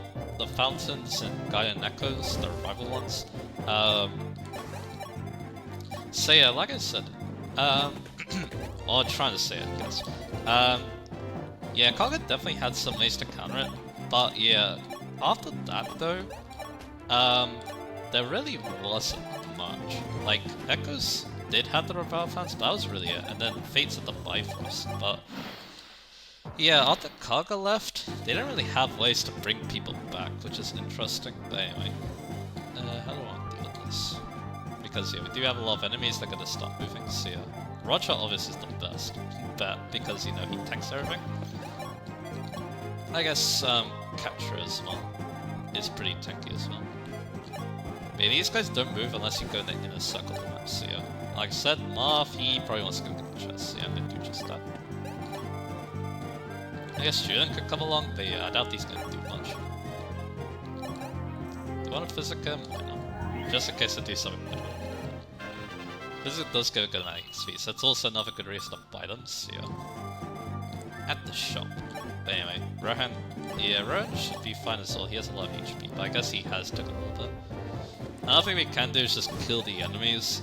fountains and Gaia and Echoes, the revival ones. So yeah, like I said, or I'm trying to say it, I guess. Yeah, Kaga definitely had some ways to counter it, but yeah, after that though, there really wasn't much. Like, Echoes did have the revival fountains, but that was really it, and then Fates at the Bifrost, but yeah, after Kaga left, they didn't really have ways to bring people back, which is interesting. But anyway, how do I want to deal with this? Because yeah, we do have a lot of enemies that are gonna start moving, so yeah. Roger obviously is the best bet, because, you know, he tanks everything. I guess, Capture as well is pretty tanky as well. But yeah, these guys don't move unless you go in the inner circle of the map, so yeah. Like I said, Marth, he probably wants to go get the chest, so yeah, I'm gonna do just that. I guess Student could come along, but yeah, I doubt he's gonna do much. Do you want to physic him? Why not? Just in case I do something good. Physic does get a good amount of XP, so it's also another good reason to buy them, so yeah. At the shop. But anyway, Rohan, yeah, Rohan should be fine as well. He has a lot of HP, but I guess he has taken a little bit. Another thing we can do is just kill the enemies.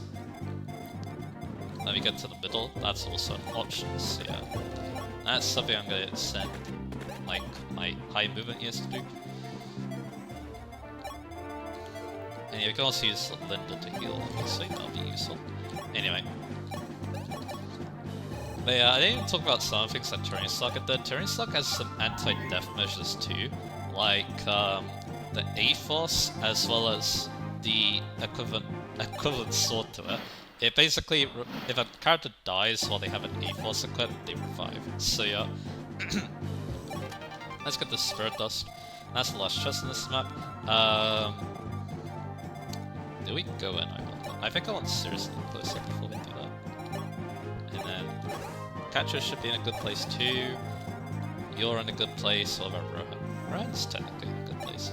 Let me get to the middle, that's also an option, so yeah. That's something I'm gonna send, like, my high movement years to do. And you can also use Linda to heal, obviously, that'll be useful. Anyway. But yeah, I didn't even talk about some things that Terrain Slug did. Terrain Slug has some anti-death measures too, like the A-Force, as well as the equivalent sword to it. It basically, if a character dies while they have an A-Force equipped, they revive. So yeah. Let's get the Spirit Dust. That's the last chest in this map. Do we go in? I think I want seriously closer before we do that. And then Catcher should be in a good place too. You're in a good place. What about Rohan? Rohan's technically in a good place.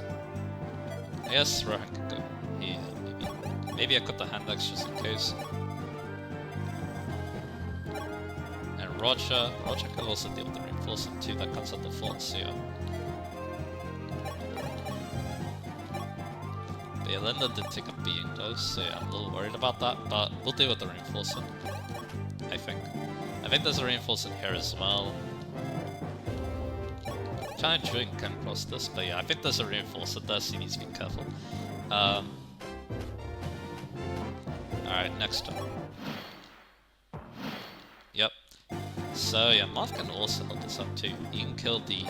I guess Rohan can go here, maybe. Maybe I cut the hand axe just in case. And Roger can also deal with the reinforcement too, that comes at the fort, so yeah. But yeah, Linda did take a beating though, so yeah, I'm a little worried about that, but we'll deal with the reinforcement, I think. I think there's a reinforcement here as well. China Druid can cross this, but yeah, I think there's a reinforcement there, so you need to be careful. Alright, next up. Yep. So yeah, Marth can also look this up too. You can kill the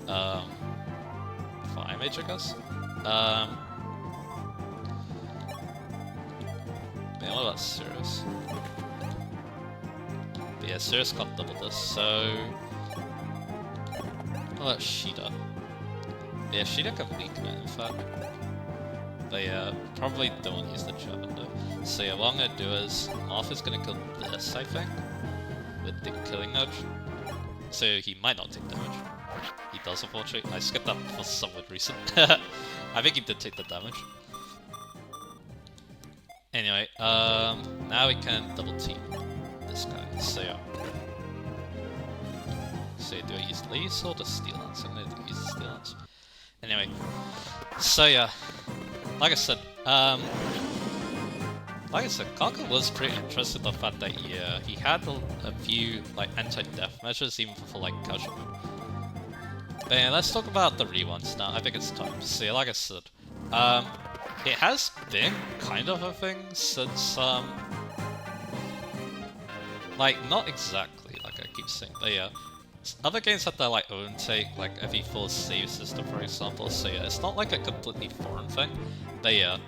Fire Mage, I guess. But yeah, what about Cirrus? But yeah, Cirrus can't double this, so what about Sheeta? Yeah, Sheeta can weaken it, in fact. But yeah, probably don't use the German though. So yeah, what I'm gonna do is, Marth is gonna kill this, I think, with the killing nudge. So he might not take damage. He does, unfortunately. I skipped that for some good reason. I think he did take the damage. Anyway, now we can double team this guy. So yeah. So do I use Lace or the Steel Lance? I'm gonna use the Steel Lance. Anyway, so yeah, like I said, Kaka was pretty interested in the fact that yeah, he had a few like anti-death measures even for like casual mode. But yeah, let's talk about the re-ones now. I think it's time. So yeah, like I said, it has been kind of a thing since like not exactly like I keep saying, but yeah. Other games have their like own take, like FE4's save system for example, so yeah, it's not like a completely foreign thing, but yeah,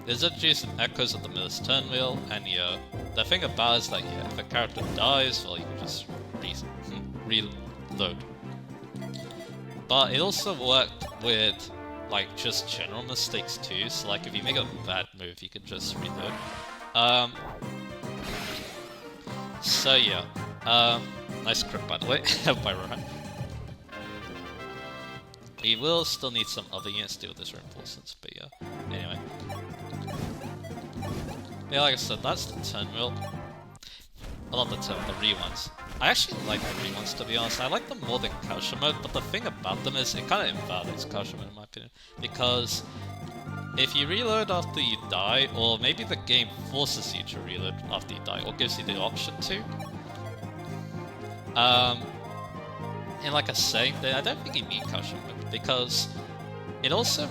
there's introduced Echoes of the Miller's turn wheel, and yeah, the thing about it is that yeah, if a character dies, well you can just reload. But it also worked with like just general mistakes too. So like if you make a bad move, you can just reload. Um, so yeah, nice crit by the way by Rohan. We will still need some other units to deal with this reinforcements, but yeah. Anyway, yeah, like I said, that's the turn wheel. I love the rewinds. I actually like the rewinds, to be honest. I like them more than casual mode, but the thing about them is it kind of invalidates casual mode in my opinion. Because if you reload after you die, or maybe the game forces you to reload after you die, or gives you the option to, and like I was saying, I don't think you need casual mode, because it also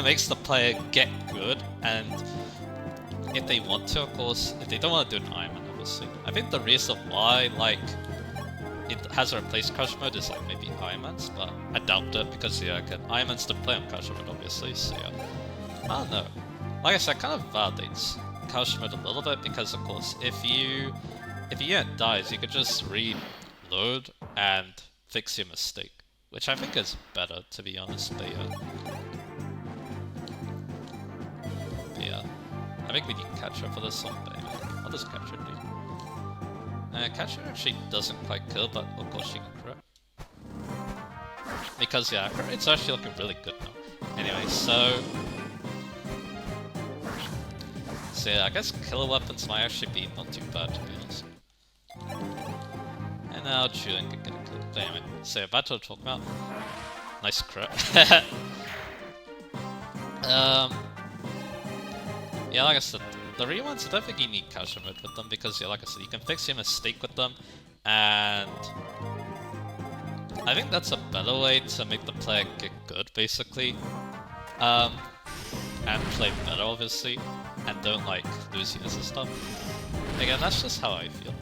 makes the player get good, and if they want to, of course, if they don't want to do an Iron Man, obviously. I think the reason why, like, it has replaced casual mode is, like, maybe Iron Man's, but I doubt it, because, yeah, again, Iron Man's to play on casual mode, obviously, so yeah. I don't know. Like I said, it kind of validates casual mode a little bit, because, of course, if your unit dies, you can just reload and fix your mistake, which I think is better, to be honest, but yeah. I think we need Catcher for this one, but anyway, I'll just Catcher dude. Catcher actually doesn't quite kill, but of course she can crit. Because yeah, it's actually looking really good now. Anyway, so yeah, I guess killer weapons might actually be not too bad, to be honest. And now Julian can get a kill. But anyway, so yeah, back to what I'm talking about. Nice crit. Yeah, like I said, the rewinds, I don't think you need casual mode with them, because yeah, like I said, you can fix your mistake with them, and I think that's a better way to make the player get good, basically, and play better, obviously, and don't like lose units and stuff. Again, that's just how I feel.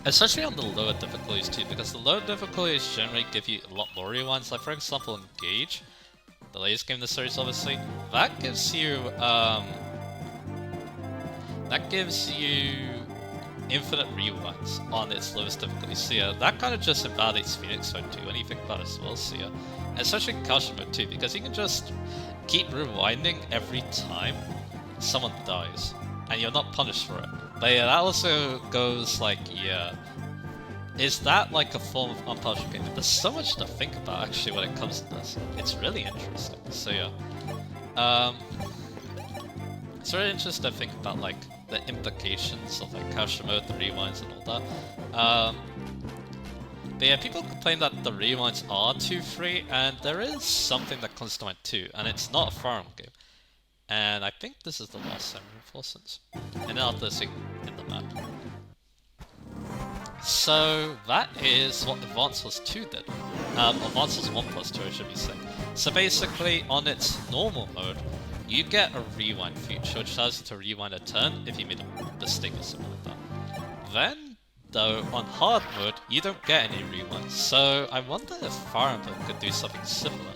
Especially on the lower difficulties too, because the lower difficulties generally give you a lot more rewinds. Like for example, Engage, the latest game in the series, obviously, that gives you infinite rewinds on its lowest difficulty. So yeah, that kind of just invalidates Phoenix mode too when you think about it as well. So yeah, especially casual mode too, because you can just keep rewinding every time someone dies, and you're not punished for it. But yeah, that also goes like, yeah, is that like a form of unpunished game? There's so much to think about actually when it comes to this. It's really interesting. So yeah, it's really interesting to think about like the implications of like casual mode, the rewinds, and all that. But yeah, people complain that the rewinds are too free, and there is something that comes to mind too, and it's not a farm game. And I think this is the last time reinforcements. And now this in the map. So that is what Advance Wars 2 did. Advance Wars 1 plus 2, I should be saying. So basically, on its normal mode, you get a rewind feature, which allows you to rewind a turn if you made a mistake or something like that. Then, though, on hard mode, you don't get any rewinds. So I wonder if Fire Emblem could do something similar.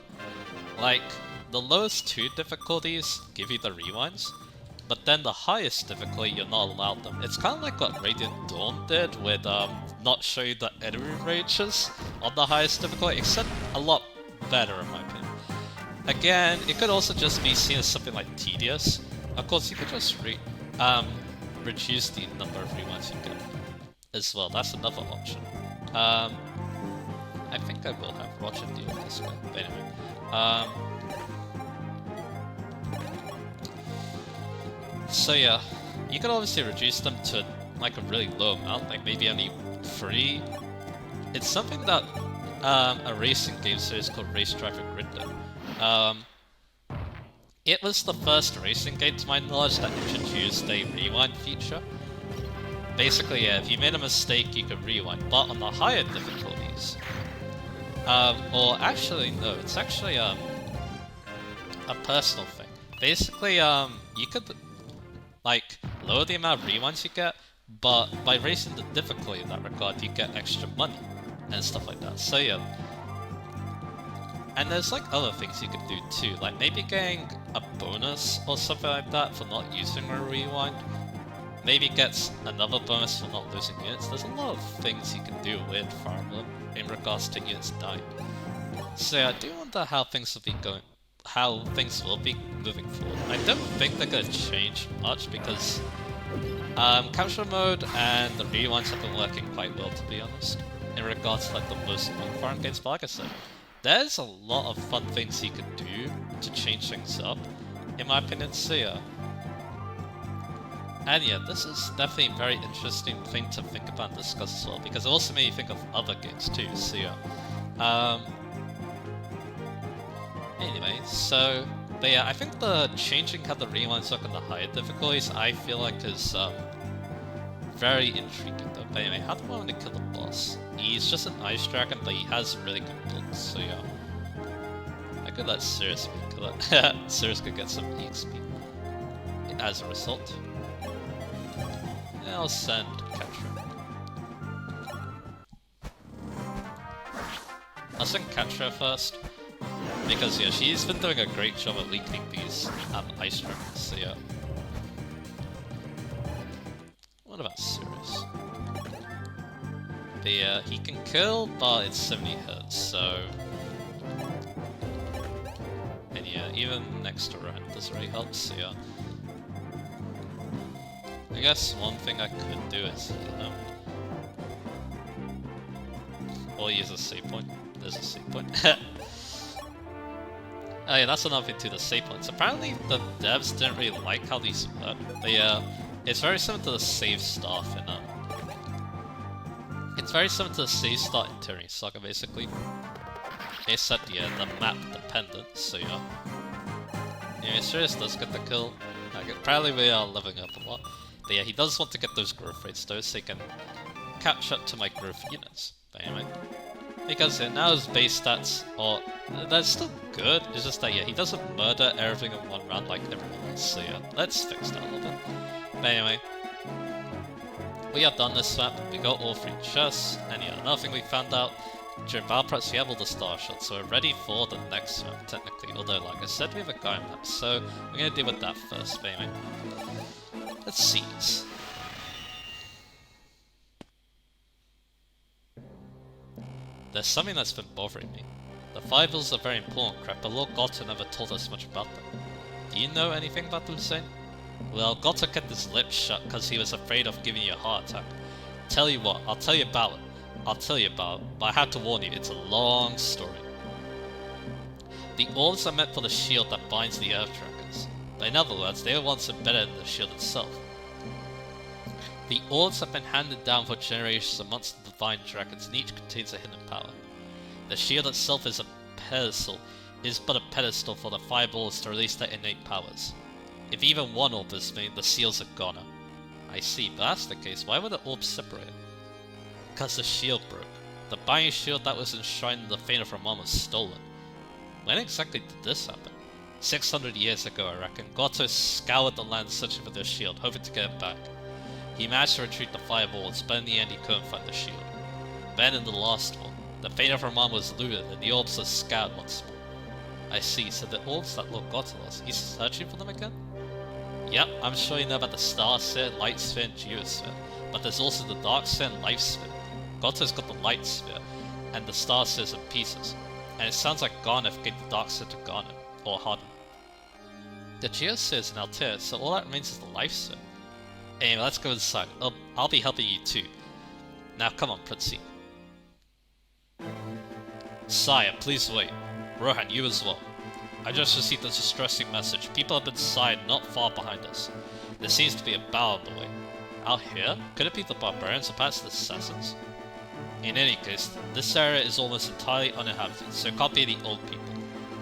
Like, the lowest 2 difficulties give you the rewinds, but then the highest difficulty, you're not allowed them. It's kind of like what Radiant Dawn did with not showing the enemy rages on the highest difficulty, except a lot better in my opinion. Again, it could also just be seen as something like tedious. Of course, you could just reduce the number of rewinds you get as well. That's another option. I think I will have Roger deal with this one. But anyway, so yeah, you could obviously reduce them to like a really low amount, like maybe only 3. It's something that a racing game series called Race Driver Grid did. It was the first racing game, to my knowledge, that introduced a rewind feature. Basically, yeah, if you made a mistake, you could rewind, but on the higher difficulties, or actually, no, it's actually a personal thing. Basically, you could like lower the amount of rewinds you get, but by raising the difficulty in that regard, you get extra money and stuff like that. So yeah. And there's like other things you could do too, like maybe getting a bonus or something like that for not using a rewind. Maybe gets another bonus for not losing units. There's a lot of things you can do with Fire Emblem in regards to units dying. So yeah, I do wonder how things will be moving forward. I don't think they're gonna change much because capture mode and the rewinds have been working quite well, to be honest, in regards to like the most non-foreign games. But like I said, there's a lot of fun things you can do to change things up, in my opinion. So yeah. And yeah, this is definitely a very interesting thing to think about and discuss as well, because it also made me think of other games too. So yeah. Anyway, so, but yeah, I think the changing how the rewinds look on the higher difficulties, I feel like is very intriguing though. But anyway, how do I want to kill the boss? He's just an ice dragon, but he has really good builds, so yeah. I could let Sirius kill it. Sirius could get some EXP as a result. And I'll send Catra. I'll send Catra first. Because yeah, she's been doing a great job at weakening these ice dragons, so yeah. What about Sirius? But yeah, he can kill, but it's 70 hits, so... And yeah, even next to Ren doesn't really help, so yeah. I guess one thing I could do is heal him. Or use a save point. There's a save point. Oh yeah, that's another thing too, the save points. Apparently the devs didn't really like how these work. But yeah, it's very similar to the save stuff in it's very similar to the save start in Tyranny Saga basically. Except yeah, the map dependent, so yeah. Anyway, Sirius does get the kill. Apparently we are leveling up a lot. But yeah, he does want to get those growth rates though, so he can catch up to my growth units. But anyway. Because yeah, now his base stats are... they're still good, it's just that yeah, he doesn't murder everything in one round like everyone else, so yeah, let's fix that a little bit. But anyway, we have done this map, we got all 3 chests, and yeah, another thing we found out, during battle preps we have all the star shots, so we're ready for the next map technically, although like I said we have a guy map, so we're gonna deal with that first, but anyway. Let's see this. There's something that's been bothering me. The Fives are very important crap, but Lord Gotta never told us much about them. Do you know anything about them, Saint? Well, Gotta kept his lips shut because he was afraid of giving you a heart attack. Tell you what, I'll tell you about it, but I have to warn you, it's a long story. The orbs are meant for the shield that binds the Earth Dragons, but in other words, they were once embedded in the shield itself. The orbs have been handed down for generations amongst the divine dragons, and each contains a hidden power. The shield itself is but a pedestal for the fireballs to release their innate powers. If even one orb is made, the seals are gone. I see, but that's the case, why were the orbs separated? Because the shield broke. The binding shield that was enshrined in the Fane of Ramon was stolen. When exactly did this happen? 600 years ago, I reckon. Goto scoured the land searching for their shield, hoping to get it back. He managed to retrieve the fireballs, but in the end he couldn't find the shield. Then in the last one, the Fane of Ramon was looted and the orbs were scoured once more. I see, so the orbs that Lord Goto lost, he's searching for them again? Yep, I'm sure you know about the Star Sphere, Light Sphere, and Geosphere, but there's also the Dark Sphere and Life Sphere. Goto's got the Light Sphere, and the Star Sphere's in pieces, and it sounds like Garneth gave the Dark Sphere to Garnet, or Harden. The Geosphere is in Altair, so all that remains is the Life Sphere. Anyway, let's go inside. I'll be helping you too. Now come on, Prince. Sire, please wait. Rohan, you as well. I just received a distressing message. People have been sighted not far behind us. There seems to be a battle on the way. Out here? Could it be the barbarians or perhaps the assassins? In any case, this area is almost entirely uninhabited, so it can't be the old people.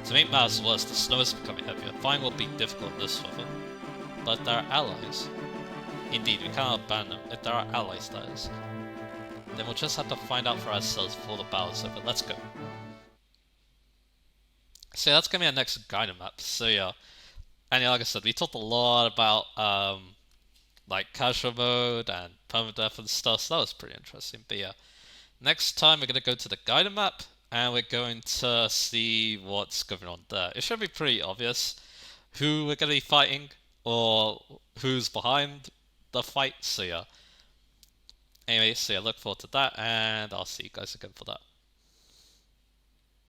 To make matters worse, the snow is becoming heavier. Flying will be difficult in this weather. But there are allies. Indeed, we cannot abandon them, if there are allies, that is. Then we'll just have to find out for ourselves before the battle's over. Let's go. So that's gonna be our next guide map. So yeah, and yeah, like I said, we talked a lot about like casual mode and permadeath and stuff. So that was pretty interesting. But yeah, next time we're gonna go to the guide map and we're going to see what's going on there. It should be pretty obvious who we're gonna be fighting or who's behind the fight. So yeah. Anyway, so yeah, look forward to that, and I'll see you guys again for that.